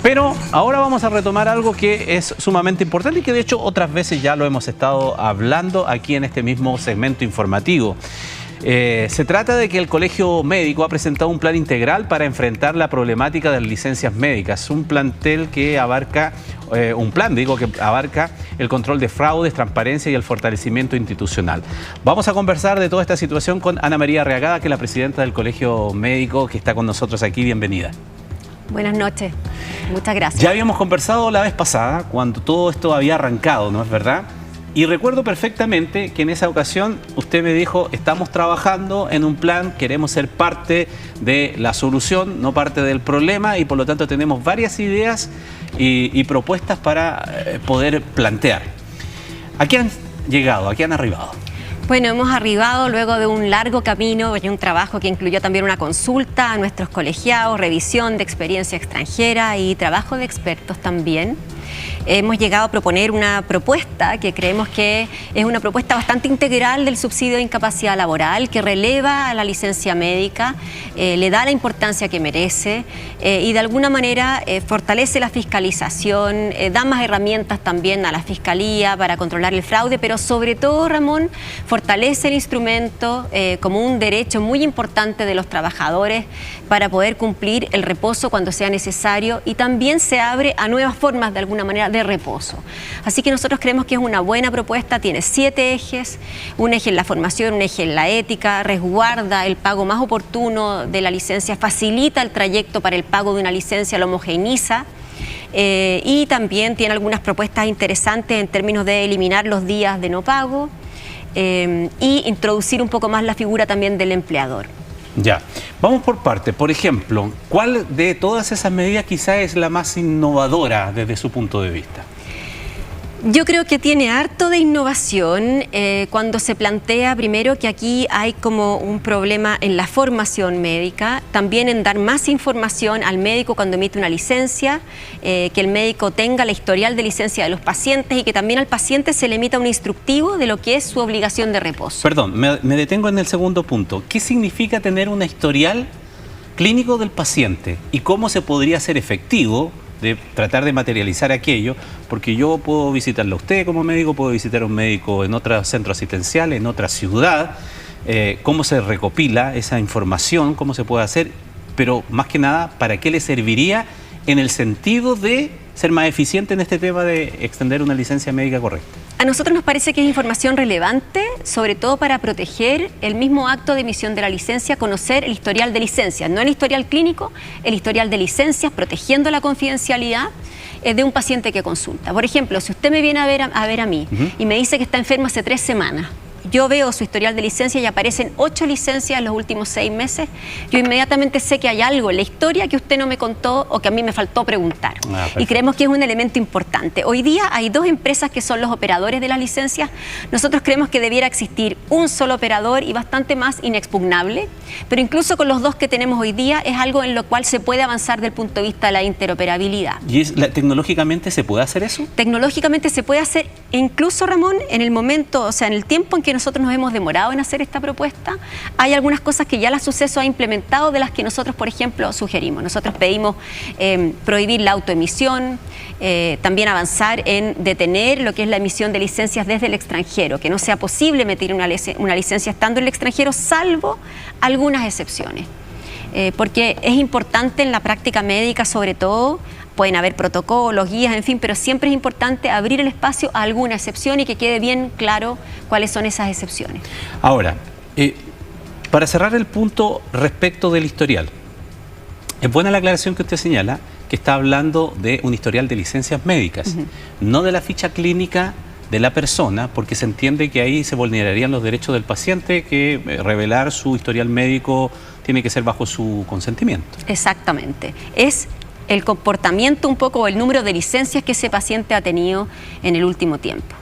Pero ahora vamos a retomar algo que es sumamente importante y que de hecho otras veces ya lo hemos estado hablando aquí en este mismo segmento informativo. Se trata de que el Colegio Médico ha presentado un plan integral para enfrentar la problemática de las licencias médicas. Un plantel que abarca, que abarca el control de fraudes, transparencia y el fortalecimiento institucional. Vamos a conversar de toda esta situación con Ana María Reagada, que es la presidenta del Colegio Médico, que está con nosotros aquí. Bienvenida. Buenas noches, muchas gracias. Ya habíamos conversado la vez pasada, cuando todo esto había arrancado, ¿no es verdad? Y recuerdo perfectamente que en esa ocasión usted me dijo, estamos trabajando en un plan, queremos ser parte de la solución, no parte del problema, y por lo tanto tenemos varias ideas y propuestas para poder plantear. ¿A qué han llegado? ¿A qué han arribado? Bueno, hemos arribado luego de un largo camino y un trabajo que incluyó también una consulta a nuestros colegiados, revisión de experiencia extranjera y trabajo de expertos también. Hemos llegado a proponer una propuesta que creemos que es una propuesta bastante integral del subsidio de incapacidad laboral, que releva a la licencia médica, le da la importancia que merece y de alguna manera fortalece la fiscalización, da más herramientas también a la Fiscalía para controlar el fraude, pero sobre todo, Ramón, fortalece el instrumento como un derecho muy importante de los trabajadores para poder cumplir el reposo cuando sea necesario, y también se abre a nuevas formas de alguna manera de reposo. Así que nosotros creemos que es una buena propuesta, tiene 7 ejes, un eje en la formación, un eje en la ética, resguarda el pago más oportuno de la licencia, facilita el trayecto para el pago de una licencia, lo homogeneiza. Y también tiene algunas propuestas interesantes en términos de eliminar los días de no pago y introducir un poco más la figura también del empleador. Ya, vamos por partes. Por ejemplo, ¿cuál de todas esas medidas quizá es la más innovadora desde su punto de vista? Yo creo que tiene harto de innovación cuando se plantea primero que aquí hay como un problema en la formación médica, también en dar más información al médico cuando emite una licencia, que el médico tenga la historial de licencia de los pacientes y que también al paciente se le emita un instructivo de lo que es su obligación de reposo. Perdón, me detengo en el segundo punto. ¿Qué significa tener un historial clínico del paciente y cómo se podría hacer efectivo de tratar de materializar aquello? Porque yo puedo visitarlo a usted como médico, puedo visitar a un médico en otro centro asistencial, en otra ciudad, cómo se recopila esa información, cómo se puede hacer, pero más que nada, ¿para qué le serviría en el sentido de ser más eficiente en este tema de extender una licencia médica correcta? A nosotros nos parece que es información relevante, sobre todo para proteger el mismo acto de emisión de la licencia, conocer el historial de licencias, no el historial clínico, el historial de licencias, protegiendo la confidencialidad de un paciente que consulta. Por ejemplo, si usted me viene a ver a mí y me dice que está enfermo hace 3 semanas, yo veo su historial de licencia y aparecen 8 licencias en los últimos 6 meses, yo inmediatamente sé que hay algo en la historia que usted no me contó o que a mí me faltó preguntar. Y creemos que es un elemento importante. Hoy día hay 2 empresas que son los operadores de las licencias. Nosotros creemos que debiera existir un solo operador y bastante más inexpugnable, pero incluso con los 2 que tenemos hoy día es algo en lo cual se puede avanzar desde el punto de vista de la interoperabilidad. ¿Y tecnológicamente se puede hacer eso? Tecnológicamente se puede hacer, incluso, Ramón, en el momento, o sea, en el tiempo en que nosotros nos hemos demorado en hacer esta propuesta, hay algunas cosas que ya la Suceso ha implementado, de las que nosotros, por ejemplo, sugerimos. Nosotros pedimos prohibir la autoemisión, también avanzar en detener lo que es la emisión de licencias desde el extranjero, que no sea posible emitir una licencia estando en el extranjero, salvo algunas excepciones. Porque es importante en la práctica médica, sobre todo, pueden haber protocolos, guías, en fin, pero siempre es importante abrir el espacio a alguna excepción y que quede bien claro cuáles son esas excepciones. Ahora, para cerrar el punto respecto del historial, es buena la aclaración que usted señala, que está hablando de un historial de licencias médicas, no de la ficha clínica de la persona, porque se entiende que ahí se vulnerarían los derechos del paciente, que revelar su historial médico tiene que ser bajo su consentimiento. Exactamente. Es el comportamiento un poco, o el número de licencias que ese paciente ha tenido en el último tiempo.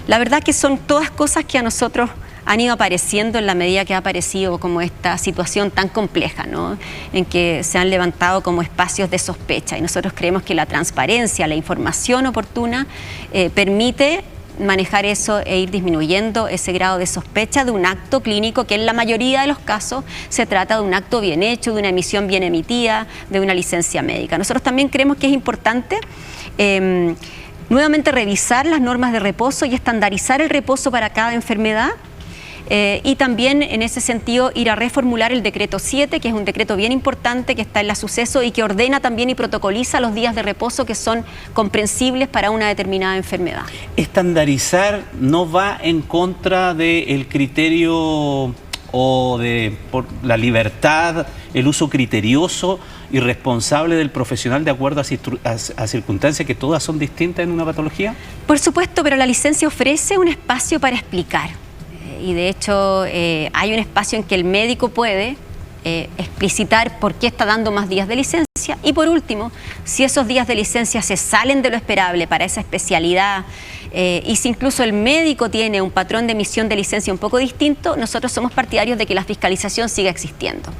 La verdad que son todas cosas que a nosotros han ido apareciendo en la medida que ha aparecido como esta situación tan compleja, ¿no? En que se han levantado como espacios de sospecha, y nosotros creemos que la transparencia, la información oportuna permite manejar eso e ir disminuyendo ese grado de sospecha de un acto clínico que en la mayoría de los casos se trata de un acto bien hecho, de una emisión bien emitida, de una licencia médica. Nosotros también creemos que es importante nuevamente revisar las normas de reposo y estandarizar el reposo para cada enfermedad. Y también en ese sentido ir a reformular el decreto 7, que es un decreto bien importante que está en la suceso y que ordena también y protocoliza los días de reposo que son comprensibles para una determinada enfermedad. Estandarizar no va en contra del criterio o por la libertad, el uso criterioso y responsable del profesional de acuerdo a circunstancias que todas son distintas en una patología. Por supuesto, pero la licencia ofrece un espacio para explicar. Y de hecho hay un espacio en que el médico puede explicitar por qué está dando más días de licencia. Y por último, si esos días de licencia se salen de lo esperable para esa especialidad y si incluso el médico tiene un patrón de emisión de licencia un poco distinto, nosotros somos partidarios de que la fiscalización siga existiendo.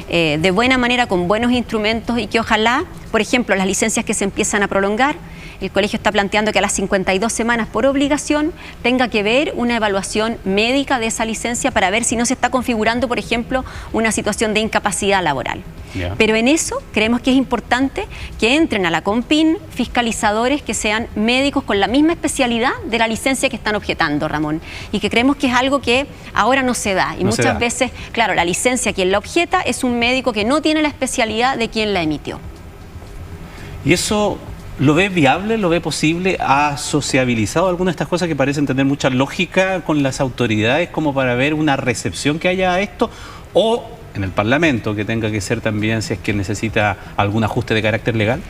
De buena manera, con buenos instrumentos y que ojalá, por ejemplo, las licencias que se empiezan a prolongar, el colegio está planteando que a las 52 semanas por obligación tenga que ver una evaluación médica de esa licencia para ver si no se está configurando, por ejemplo, una situación de incapacidad laboral. Yeah. Pero en eso creemos que es importante que entren a la CONPIN fiscalizadores que sean médicos con la misma especialidad de la licencia que están objetando, Ramón, y que creemos que es algo que ahora no se da. Y muchas veces, claro, la licencia quien la objeta es un médico que no tiene la especialidad de quien la emitió. Y eso... ¿Lo ve viable? ¿Lo ve posible? ¿Ha sociabilizado alguna de estas cosas que parecen tener mucha lógica con las autoridades como para ver una recepción que haya a esto? ¿O en el Parlamento que tenga que ser también si es que necesita algún ajuste de carácter legal?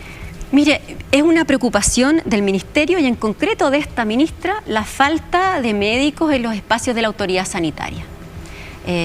Mire, es una preocupación del Ministerio y en concreto de esta ministra la falta de médicos en los espacios de la autoridad sanitaria.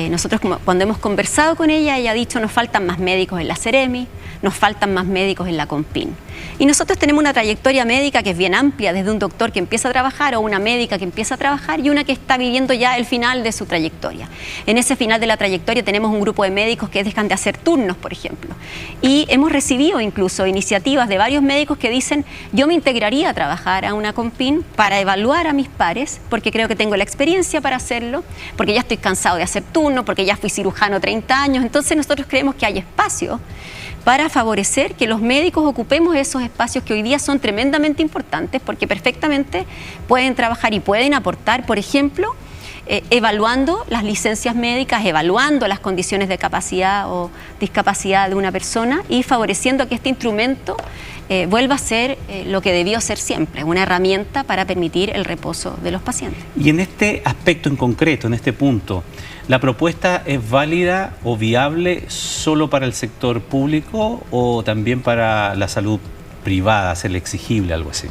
Nosotros cuando hemos conversado con ella, ella ha dicho nos faltan más médicos en la Ceremi, nos faltan más médicos en la CONPIN. Y nosotros tenemos una trayectoria médica que es bien amplia, desde un doctor que empieza a trabajar o una médica que empieza a trabajar y una que está viviendo ya el final de su trayectoria. En ese final de la trayectoria tenemos un grupo de médicos que dejan de hacer turnos, por ejemplo. Y hemos recibido incluso iniciativas de varios médicos que dicen yo me integraría a trabajar a una CONPIN para evaluar a mis pares, porque creo que tengo la experiencia para hacerlo, porque ya estoy cansado de hacer turnos, porque ya fui cirujano 30 años. Entonces nosotros creemos que hay espacio para favorecer que los médicos ocupemos esos espacios que hoy día son tremendamente importantes porque perfectamente pueden trabajar y pueden aportar, por ejemplo, evaluando las licencias médicas, evaluando las condiciones de capacidad o discapacidad de una persona y favoreciendo que este instrumento vuelva a ser lo que debió ser siempre, una herramienta para permitir el reposo de los pacientes. Y en este aspecto en concreto, en este punto, ¿la propuesta es válida o viable solo para el sector público o también para la salud privada, hacerle exigible, algo así?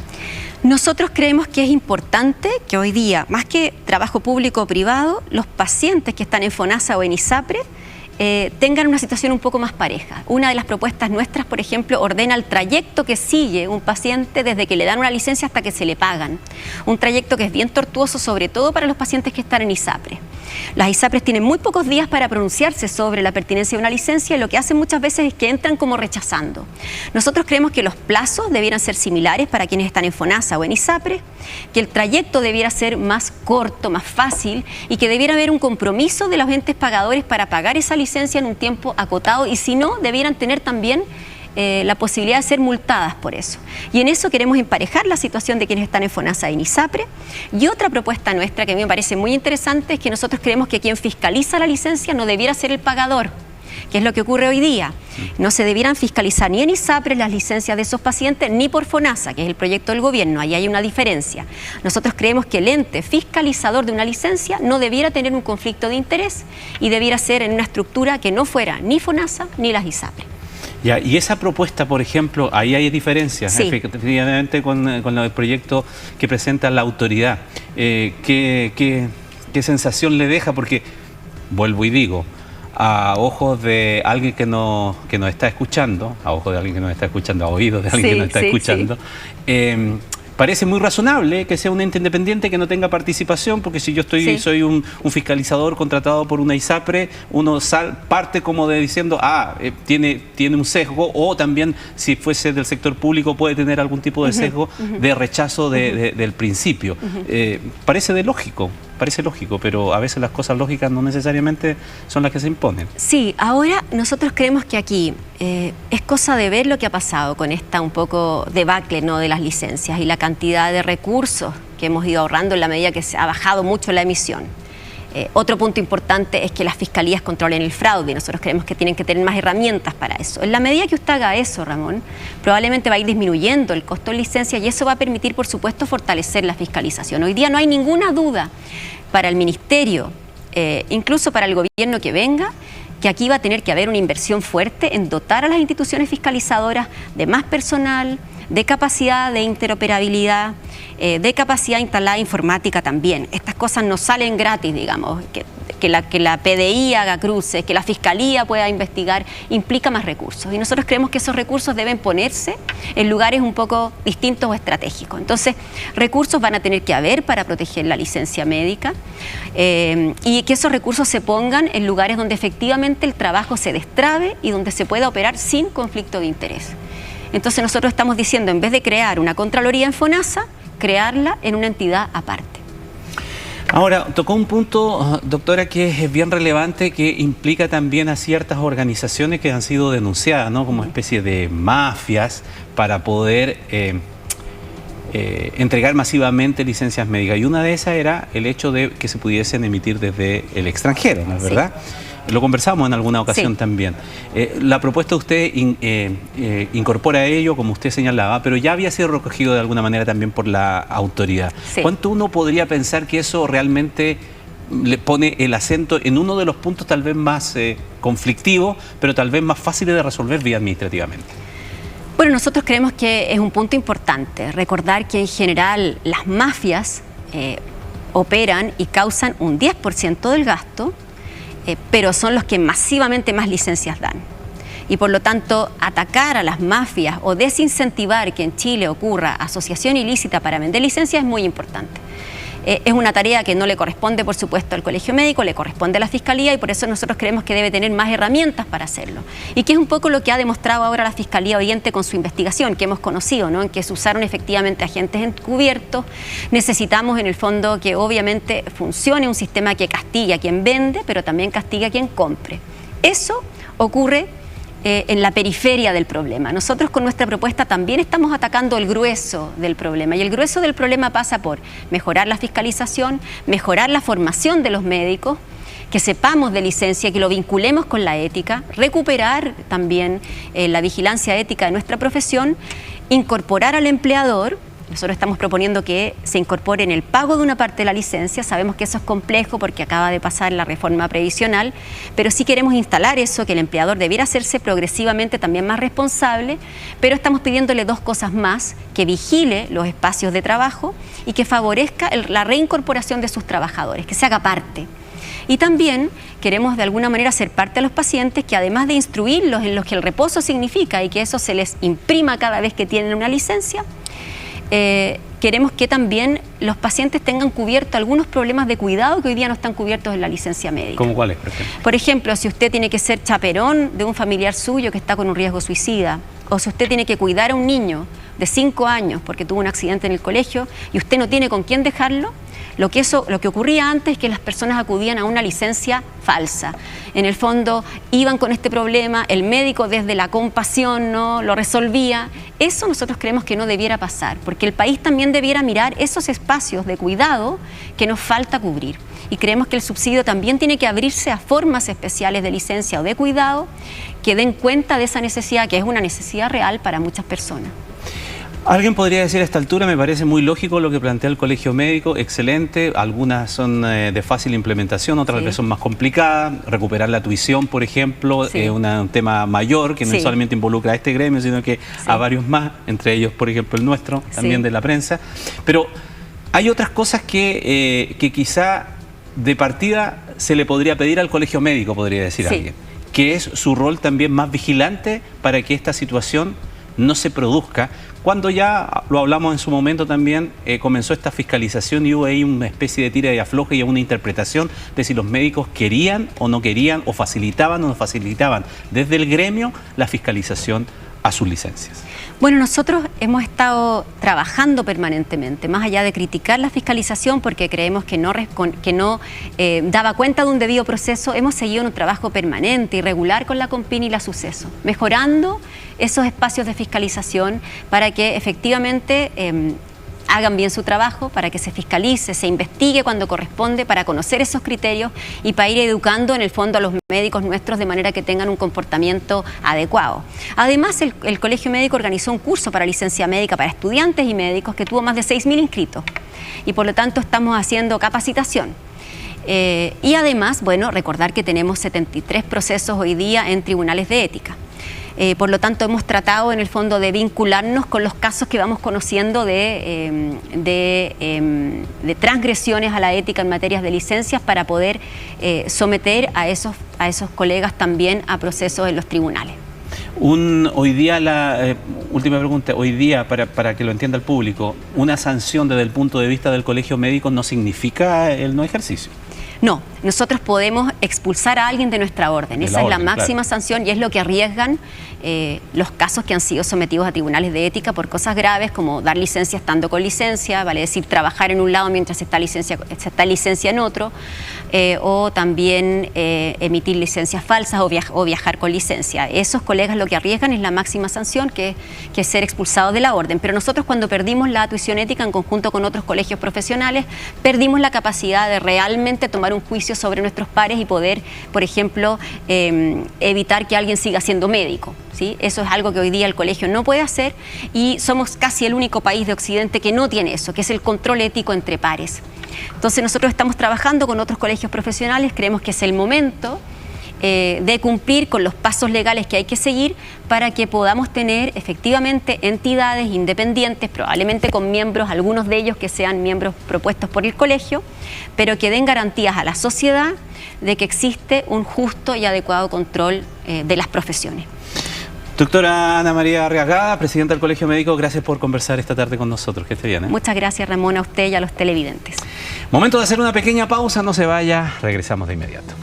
Nosotros creemos que es importante que hoy día, más que trabajo público o privado, los pacientes que están en FONASA o en ISAPRE tengan una situación un poco más pareja. Una de las propuestas nuestras, por ejemplo, ordena el trayecto que sigue un paciente desde que le dan una licencia hasta que se le pagan. Un trayecto que es bien tortuoso, sobre todo para los pacientes que están en ISAPRE. Las ISAPRES tienen muy pocos días para pronunciarse sobre la pertinencia de una licencia y lo que hacen muchas veces es que entran como rechazando. Nosotros creemos que los plazos debieran ser similares para quienes están en FONASA o en ISAPRE, que el trayecto debiera ser más corto, más fácil y que debiera haber un compromiso de los entes pagadores para pagar esa licencia en un tiempo acotado y si no, debieran tener también la posibilidad de ser multadas por eso. Y en eso queremos emparejar la situación de quienes están en FONASA y en ISAPRE. Y otra propuesta nuestra que a mí me parece muy interesante es que nosotros creemos que quien fiscaliza la licencia no debiera ser el pagador, que es lo que ocurre hoy día. No se debieran fiscalizar ni en ISAPRE las licencias de esos pacientes, ni por FONASA, que es el proyecto del gobierno. Ahí hay una diferencia. Nosotros creemos que el ente fiscalizador de una licencia no debiera tener un conflicto de interés y debiera ser en una estructura que no fuera ni FONASA ni las ISAPRE. Ya, y esa propuesta, por ejemplo, ahí hay diferencias, sí, efectivamente con el proyecto que presenta la autoridad. ¿Qué sensación le deja? Porque, vuelvo y digo, a ojos de alguien que nos está escuchando, a ojos de alguien que nos está escuchando, a oídos de alguien que nos está escuchando, parece muy razonable que sea un ente independiente que no tenga participación, porque si yo soy un fiscalizador contratado por una ISAPRE, uno parte como de diciendo, tiene un sesgo, o también si fuese del sector público puede tener algún tipo de sesgo de rechazo del principio. Parece lógico, pero a veces las cosas lógicas no necesariamente son las que se imponen. Sí, ahora nosotros creemos que aquí es cosa de ver lo que ha pasado con esta un poco debacle, ¿no?, de las licencias y la cantidad de recursos que hemos ido ahorrando en la medida que se ha bajado mucho la emisión. Otro punto importante es que las fiscalías controlen el fraude. Nosotros creemos que tienen que tener más herramientas para eso. En la medida que usted haga eso, Ramón, probablemente va a ir disminuyendo el costo de licencia y eso va a permitir, por supuesto, fortalecer la fiscalización. Hoy día no hay ninguna duda para el Ministerio, incluso para el gobierno que venga, que aquí va a tener que haber una inversión fuerte en dotar a las instituciones fiscalizadoras de más personal, de capacidad de interoperabilidad, de capacidad instalada informática también. Estas cosas no salen gratis, digamos. Que la PDI haga cruces, que la Fiscalía pueda investigar, implica más recursos. Y nosotros creemos que esos recursos deben ponerse en lugares un poco distintos o estratégicos. Entonces, recursos van a tener que haber para proteger la licencia médica y que esos recursos se pongan en lugares donde efectivamente el trabajo se destrabe y donde se pueda operar sin conflicto de interés. Entonces nosotros estamos diciendo, en vez de crear una Contraloría en FONASA, crearla en una entidad aparte. Ahora, tocó un punto, doctora, que es bien relevante, que implica también a ciertas organizaciones que han sido denunciadas, ¿no?, como especie de mafias para poder entregar masivamente licencias médicas. Y una de esas era el hecho de que se pudiesen emitir desde el extranjero, ¿no es verdad? Sí. Lo conversamos en alguna ocasión también. La propuesta de usted incorpora ello, como usted señalaba, pero ya había sido recogido de alguna manera también por la autoridad. Sí. ¿Cuánto uno podría pensar que eso realmente le pone el acento en uno de los puntos tal vez más conflictivos, pero tal vez más fáciles de resolver vía administrativamente? Bueno, nosotros creemos que es un punto importante recordar que en general las mafias operan y causan un 10% del gasto, pero son los que masivamente más licencias dan. Y por lo tanto, atacar a las mafias o desincentivar que en Chile ocurra asociación ilícita para vender licencias es muy importante. Es una tarea que no le corresponde, por supuesto, al Colegio Médico, le corresponde a la Fiscalía y por eso nosotros creemos que debe tener más herramientas para hacerlo. Y que es un poco lo que ha demostrado ahora la Fiscalía Oriente con su investigación, que hemos conocido, ¿no?, en que se usaron efectivamente agentes encubiertos. Necesitamos, en el fondo, que obviamente funcione un sistema que castigue a quien vende, pero también castigue a quien compre. Eso ocurre en la periferia del problema. Nosotros con nuestra propuesta también estamos atacando el grueso del problema y el grueso del problema pasa por mejorar la fiscalización, mejorar la formación de los médicos, que sepamos de licencia, que lo vinculemos con la ética, recuperar también la vigilancia ética de nuestra profesión, incorporar al empleador. Nosotros estamos proponiendo que se incorpore en el pago de una parte de la licencia. Sabemos que eso es complejo porque acaba de pasar la reforma previsional, pero sí queremos instalar eso, que el empleador debiera hacerse progresivamente también más responsable, pero estamos pidiéndole dos cosas más: que vigile los espacios de trabajo y que favorezca la reincorporación de sus trabajadores, que se haga parte. Y también queremos de alguna manera ser parte a los pacientes, que además de instruirlos en lo que el reposo significa y que eso se les imprima cada vez que tienen una licencia, queremos que también los pacientes tengan cubierto algunos problemas de cuidado que hoy día no están cubiertos en la licencia médica. ¿Cómo cuáles, por ejemplo? Por ejemplo, si usted tiene que ser chaperón de un familiar suyo que está con un riesgo suicida, o si usted tiene que cuidar a un niño de 5 años porque tuvo un accidente en el colegio y usted no tiene con quién dejarlo, lo que ocurría antes es que las personas acudían a una licencia falsa. En el fondo iban con este problema, el médico desde la compasión no lo resolvía. Eso nosotros creemos que no debiera pasar, porque el país también debiera mirar esos espacios de cuidado que nos falta cubrir. Y creemos que el subsidio también tiene que abrirse a formas especiales de licencia o de cuidado que den cuenta de esa necesidad, que es una necesidad real para muchas personas. Alguien podría decir a esta altura, me parece muy lógico lo que plantea el Colegio Médico, excelente, algunas son de fácil implementación, otras veces son más complicadas, recuperar la tuición, por ejemplo, es un tema mayor que no solamente involucra a este gremio, sino que a varios más, entre ellos, por ejemplo, el nuestro, también de la prensa. Pero hay otras cosas que quizá de partida se le podría pedir al Colegio Médico, podría decir alguien, que es su rol también más vigilante para que esta situación no se produzca, cuando ya, lo hablamos en su momento también, comenzó esta fiscalización y hubo ahí una especie de tira y afloje y una interpretación de si los médicos querían o no querían, o facilitaban o no facilitaban desde el gremio la fiscalización a sus licencias. Bueno, nosotros hemos estado trabajando permanentemente, más allá de criticar la fiscalización porque creemos que no daba cuenta de un debido proceso. Hemos seguido un trabajo permanente y regular con la CONPIN y la Suceso, mejorando esos espacios de fiscalización para que efectivamente hagan bien su trabajo, para que se fiscalice, se investigue cuando corresponde, para conocer esos criterios y para ir educando en el fondo a los médicos nuestros de manera que tengan un comportamiento adecuado. Además, el Colegio Médico organizó un curso para licencia médica para estudiantes y médicos que tuvo más de 6.000 inscritos y por lo tanto estamos haciendo capacitación. Y además, bueno, recordar que tenemos 73 procesos hoy día en tribunales de ética. Por lo tanto, hemos tratado en el fondo de vincularnos con los casos que vamos conociendo de transgresiones a la ética en materias de licencias para poder someter a esos colegas también a procesos en los tribunales. Hoy día, última pregunta, hoy día, para que lo entienda el público, una sanción desde el punto de vista del colegio médico no significa el no ejercicio. No, nosotros podemos expulsar a alguien de nuestra orden. Esa es la máxima sanción y es lo que arriesgan los casos que han sido sometidos a tribunales de ética por cosas graves como dar licencia estando con licencia, vale decir trabajar en un lado mientras se está licencia en otro, o también emitir licencias falsas o viajar con licencia. Esos colegas lo que arriesgan es la máxima sanción que es ser expulsados de la orden. Pero nosotros cuando perdimos la tuición ética en conjunto con otros colegios profesionales, perdimos la capacidad de realmente tomar un juicio sobre nuestros pares y poder, por ejemplo, evitar que alguien siga siendo médico, ¿sí? Eso es algo que hoy día el colegio no puede hacer y somos casi el único país de Occidente que no tiene eso, que es el control ético entre pares. Entonces nosotros estamos trabajando con otros colegios profesionales, creemos que es el momento de cumplir con los pasos legales que hay que seguir para que podamos tener efectivamente entidades independientes, probablemente con miembros, algunos de ellos que sean miembros propuestos por el colegio, pero que den garantías a la sociedad de que existe un justo y adecuado control de las profesiones. Doctora Ana María Arriagada, presidenta del Colegio Médico, gracias por conversar esta tarde con nosotros. Que esté bien. Muchas gracias, Ramón, a usted y a los televidentes. Momento de hacer una pequeña pausa, no se vaya, regresamos de inmediato.